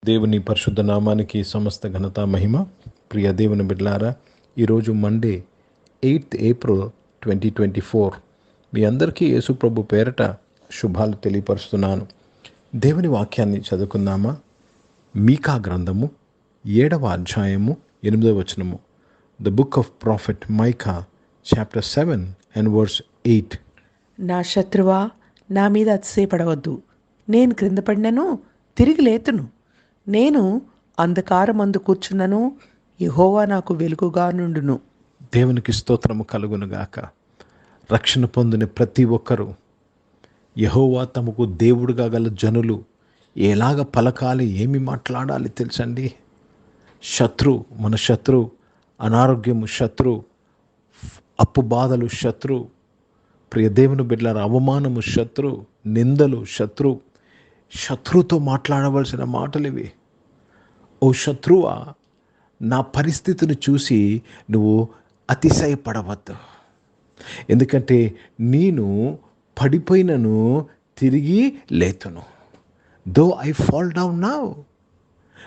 దేవుని పరిశుద్ధ నామానికి సమస్త ఘనత మహిమ. ప్రియ దేవుని బిడ్డలారా, ఈరోజు మండే 8th April 2024 మీ అందరికీ యేసు ప్రభు పేరట శుభాలు తెలియపరుస్తున్నాను. దేవుని వాక్యాన్ని చదువుకుందామా? మీకా గ్రంథము 7వ అధ్యాయము 8వ వచనము. The book of prophet mica chapter 7 and verse 8. నా శత్రువా, నా మీద అతిశయపడవద్దు. నేను క్రింద పడినను తిరిగి లేతును. నేను అంధకారమందు కూర్చున్నను, యెహోవా నాకు వెలుగుగా నుండును. దేవునికి స్తోత్రము కలుగునుగాక. రక్షణ పొందిన ప్రతి ఒక్కరూ యెహోవా తమకు దేవుడుగా గల జనులు ఎలాగ పలకాలి, ఏమి మాట్లాడాలి తెలుసండి. మన శత్రు, అనారోగ్యము శత్రు, అప్పు బాధలు శత్రు, ప్రియ దేవుని బిడ్డల అవమానము శత్రు, నిందలు శత్రు. శత్రువుతో మాట్లాడవలసిన మాటలు ఇవి. ఓ శత్రువా, నా పరిస్థితిని చూసి నువ్వు అతిశయపడవద్దు. ఎందుకంటే నేను పడిపోయినను తిరిగి లేతును. Though I fall down now.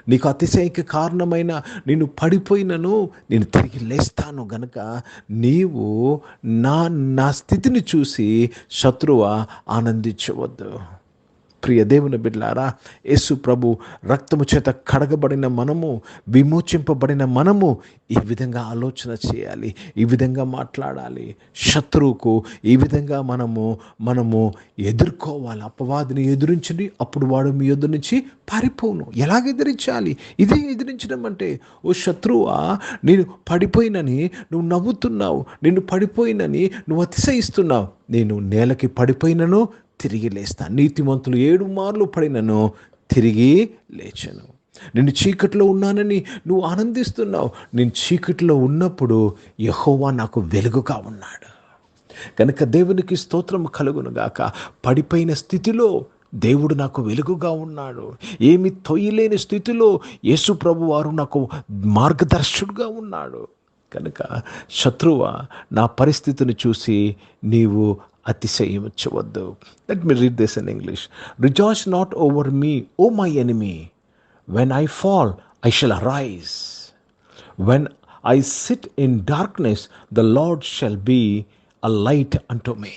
నీకు అతిశయకి కారణమైన నేను పడిపోయినను నేను తిరిగి లేస్తాను గనుక నీవు నా స్థితిని చూసి శత్రువా ఆనందించవద్దు. ప్రియ దేవుని బిడ్డలారా, యేసు ప్రభు రక్తము చేత కడగబడిన మనము, విమోచింపబడిన మనము ఈ విధంగా ఆలోచన చేయాలి, ఈ విధంగా మాట్లాడాలి. శత్రువుకు ఈ విధంగా మనము ఎదుర్కోవాలి. అపవాదిని ఎదురించండి, అప్పుడు వాడు మీ ఎదురు నుంచి పారిపోను. ఎలాగ ఎదిరించాలి? ఇదే ఎదిరించడం అంటే. ఓ శత్రువా, నేను పడిపోయినని నువ్వు నవ్వుతున్నావు, నేను పడిపోయినని నువ్వు అతిశయిస్తున్నావు. నేను నేలకి పడిపోయినను తిరిగి లేస్తాను. నీతిమంతులు 7 మార్లు పడినను తిరిగి లేచను. నేను చీకట్లో ఉన్నానని నువ్వు ఆనందిస్తున్నావు. నేను చీకట్లో ఉన్నప్పుడు యెహోవా నాకు వెలుగుగా ఉన్నాడు కనుక దేవునికి స్తోత్రం కలుగునుగాక. పడిపోయిన స్థితిలో దేవుడు నాకు వెలుగుగా ఉన్నాడు. ఏమి తొయ్యలేని స్థితిలో యేసు ప్రభు వారు నాకు మార్గదర్శకుడుగా ఉన్నాడు కనుక శత్రువా, నా పరిస్థితిని చూసి నీవు అతిశయించవద్దు. Let me read this in English. Rejoice not over me, O my enemy. When I fall, I shall arise. When I sit in darkness, the Lord shall be a light unto me.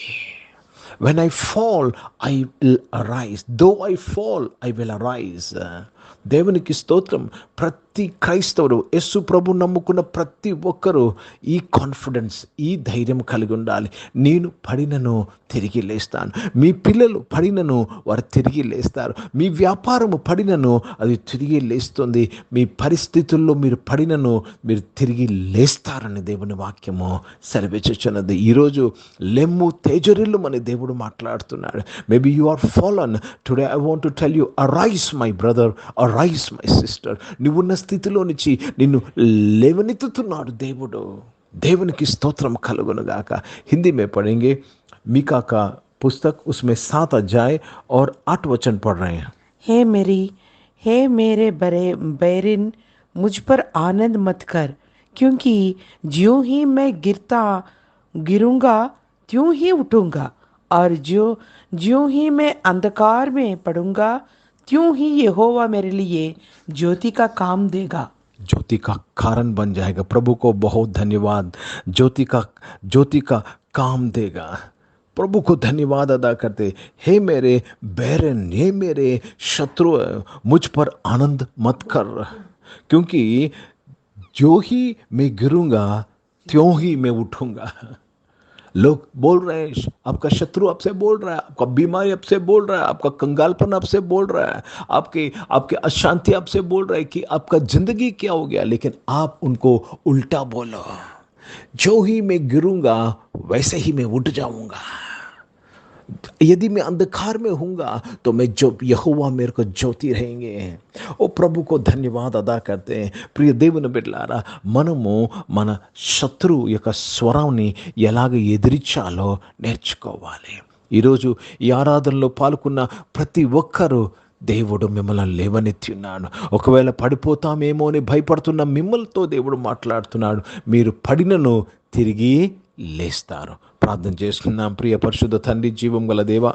When I fall, I will arise. Though I fall, I will arise. దేవునికి స్తోత్రం. ప్రతి క్రైస్తవుడు, యేసు ప్రభు నమ్ముకున్న ప్రతి ఒక్కరూ ఈ confidence, ఈ ధైర్యం కలిగి ఉండాలి. నేను పడినను తిరిగి లేస్తాను. మీ పిల్లలు పడినను వారు తిరిగి లేస్తారు. మీ వ్యాపారము పడినను అది తిరిగి లేస్తుంది. మీ పరిస్థితుల్లో మీరు పడినను మీరు తిరిగి లేస్తారని దేవుని వాక్యము సెలవిచ్చుచున్నది. ఈరోజు లెమ్ము తేజరిల్లు అని దేవుడు మాట్లాడుతున్నాడు. Maybe you are fallen. Today I want to tell you, arise my brother, arise my sister. నువ్వున్న స్థితిలో నుంచి నిన్ను లేవనెత్తుతున్నాడు దేవుడు. దేవునికి స్తోత్రం కలుగునుగాక. హిందీ में पढ़ेंगे मीका का पुस्तक, उसमें 7 अध्याय और 8 वचन पढ़ रहे हैं. हे मेरे बैरिन, मुझ पर आनंद मत कर, क्योंकि ज्यों ही मैं गिरूंगा त्यों ही उठूंगा, और ज्यों ही मैं अंधकार में पड़ूंगा त्यों ही यहोवा मेरे लिए ज्योति का काम देगा. ज्योति का कारण बन जाएगा. प्रभु को बहुत धन्यवाद. ज्योति का काम देगा. प्रभु को धन्यवाद अदा करते. हे मेरे बैरन, हे मेरे शत्रु, मुझ पर आनंद मत कर, क्योंकि जो ही मैं गिरूंगा त्यों ही मैं उठूंगा. लोग बोल रहे हैं, आपका शत्रु आपसे बोल रहा है, आपका बीमारी आपसे बोल रहा है, आपका कंगालपन आपसे बोल रहा है, आपके अशांति आपसे बोल रहा है कि आपका जिंदगी क्या हो गया. लेकिन आप उनको उल्टा बोलो. जो ही मैं गिरूंगा वैसे ही मैं उठ जाऊंगा. यदि मैं अंधकार में हूँगा तो मैं जो यहोवा मेरे को ज्योति रहेंगे. ओ प्रभु को धन्यवाद अदा करते हैं. ప్రియ దేవుని బిడ్డలారా, మనము మన శత్రువు యొక్క స్వరాన్ని ఎలాగ ఎదిరించాలో నేర్చుకోవాలి. ఈరోజు ఈ ఆరాధనలో పాల్గొన్న ప్రతి ఒక్కరూ దేవుడు మిమ్మల్ని లేవనెత్తి ఉన్నాడు. ఒకవేళ పడిపోతామేమో అని భయపడుతున్న మిమ్మల్తో దేవుడు మాట్లాడుతున్నాడు. మీరు పడినను తిరిగి లేస్తారు. ప్రార్థన చేసుకున్నాం. ప్రియ పరిశుద్ధ తండ్రి, జీవం గల దేవ,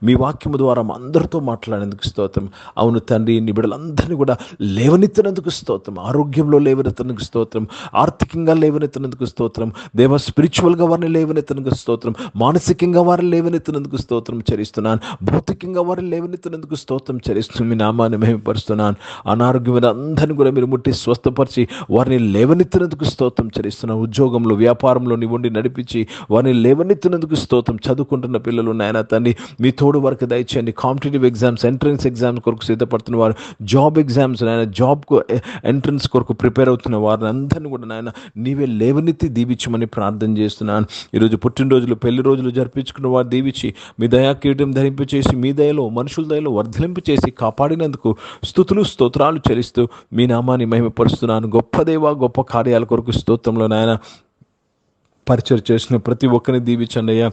మీ వాక్యము ద్వారా మా అందరితో మాట్లాడేందుకు స్తోత్రం. అవును తండ్రి, నీ బిడ్డలందరినీ కూడా లేవనెత్తినందుకు స్తోత్రం, ఆరోగ్యంలో లేవనెత్తినందుకు స్తోత్రం, ఆర్థికంగా లేవనెత్తినందుకు స్తోత్రం దేవ, స్పిరిచువల్గా వారిని లేవనెత్తినందుకు స్తోత్రం, మానసికంగా వారిని లేవనెత్తినందుకు స్తోత్రం చెల్లిస్తున్నాను, భౌతికంగా వారిని లేవనెత్తినందుకు స్తోత్రం చెల్లిస్తున్నాను. మీ నామాన్ని మహిమపరుస్తున్నాను. అనారోగ్యమైన అందరినీ కూడా మీరు ముట్టి స్వస్థపరిచి వారిని లేవనెత్తినందుకు స్తోత్రం చెల్లిస్తున్నాను. ఉద్యోగంలో, వ్యాపారంలో నీ ఉండి నడిపించి వారిని లేవనెత్తినందుకు స్తోత్రం. చదువుకుంటున్న పిల్లలు నాయన తండ్రి, మీ తోడు వరకు దయచేయండి. కాంపిటేటివ్ ఎగ్జామ్స్, ఎంట్రన్స్ ఎగ్జామ్స్ కొరకు సిద్ధపడుతున్న వారు, జాబ్ ఎగ్జామ్స్ నాయన, జాబ్కు ఎంట్రన్స్ కొరకు ప్రిపేర్ అవుతున్న వారిని అందరినీ కూడా నాయన నీవే లేవనెత్తి దీవించమని ప్రార్థన చేస్తున్నాను. ఈరోజు పుట్టినరోజులు, పెళ్లి రోజులు జరిపించుకున్న వారు దీవించి మీ దయా కిరీటం ధరింపచేసి మీ దయలో, మనుషుల దయలో వర్ధలింపు చేసి కాపాడినందుకు స్తుతులు స్తోత్రాలు చెల్లిస్తూ మీ నామాన్ని మహిమపరుస్తున్నాను. గొప్ప దేవ, గొప్ప కార్యాల కొరకు స్తోత్రంలో నాయన పరిచయం చేసిన ప్రతి ఒక్కరిని దీవించండి అయ్యా.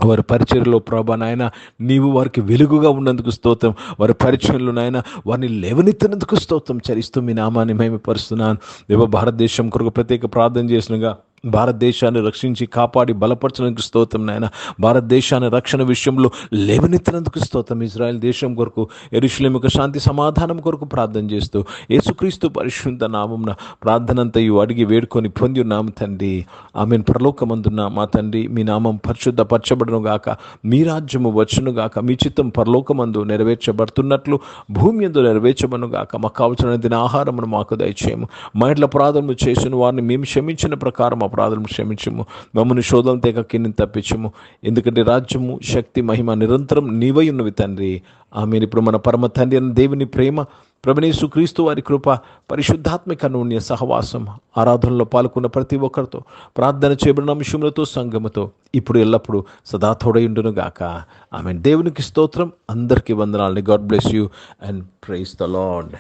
వారి పరిచర్యలో ప్రభా నాయన నీవు వారికి వెలుగుగా ఉన్నందుకు స్తోత్రం. వారి పరిచయంలో నాయన వారిని లేవనెత్తినందుకు స్తోత్రం చెల్లిస్తూ మీ నామాన్ని మహిమపరుస్తున్నాను. దేవ, భారతదేశం కొరకు ప్రత్యేక ప్రార్థన చేసినగా భారతదేశాన్ని రక్షించి కాపాడి బలపరచడానికి స్తోత్రం నాయన. భారతదేశాన్ని రక్షణ విషయంలో లేవనెత్తినందుకు స్తోత్రం. ఇజ్రాయెల్ దేశం కొరకు, యెరూషలేము యొక్క శాంతి సమాధానం కొరకు ప్రార్థన చేస్తూ యేసుక్రీస్తు పరిశుద్ధ నామమున ప్రార్థనంతయు అడిగి వేడుకొని పొంది ఉన్నాము తండ్రి, ఆమేన్. పరలోకమందున్న మా తండ్రి, మీ నామం పరిశుద్ధపరచబడును గాక, మీ రాజ్యము వచ్చును గాక, మీ చిత్తం పరలోకమందు నెరవేర్చబడుతున్నట్లు భూమి యందు నెరవేర్చబడును గాక. మాకు కావలసిన దిన ఆహారమును మాకు దయచేయము. మా ఇంట్లో అపరాధములు చేసిన వారిని మేము క్షమించిన ప్రకారం అపరాధములు క్షమించము. మమ్మల్ని శోధన తెగ కింద తప్పించము. ఎందుకంటే రాజ్యము, శక్తి, మహిమ నిరంతరం నీవై ఉన్నవి తండ్రి, ఆమేన్. ఇప్పుడు మన పరమ తండ్రి అయిన దేవుని ప్రేమ, ప్రభువైన యేసుక్రీస్తు వారి కృప, పరిశుద్ధాత్మిక అన్యోన్య సహవాసం, ఆరాధనలో పాల్గొన్న ప్రతి ఒక్కరితో, ప్రార్థన చేయబడిన అంశములతో, సంఘముతో ఇప్పుడు ఎల్లప్పుడూ సదా తోడయుండును గాక. ఆమేన్. దేవునికి స్తోత్రం. అందరికీ వందనాలని. God bless you and praise the lord.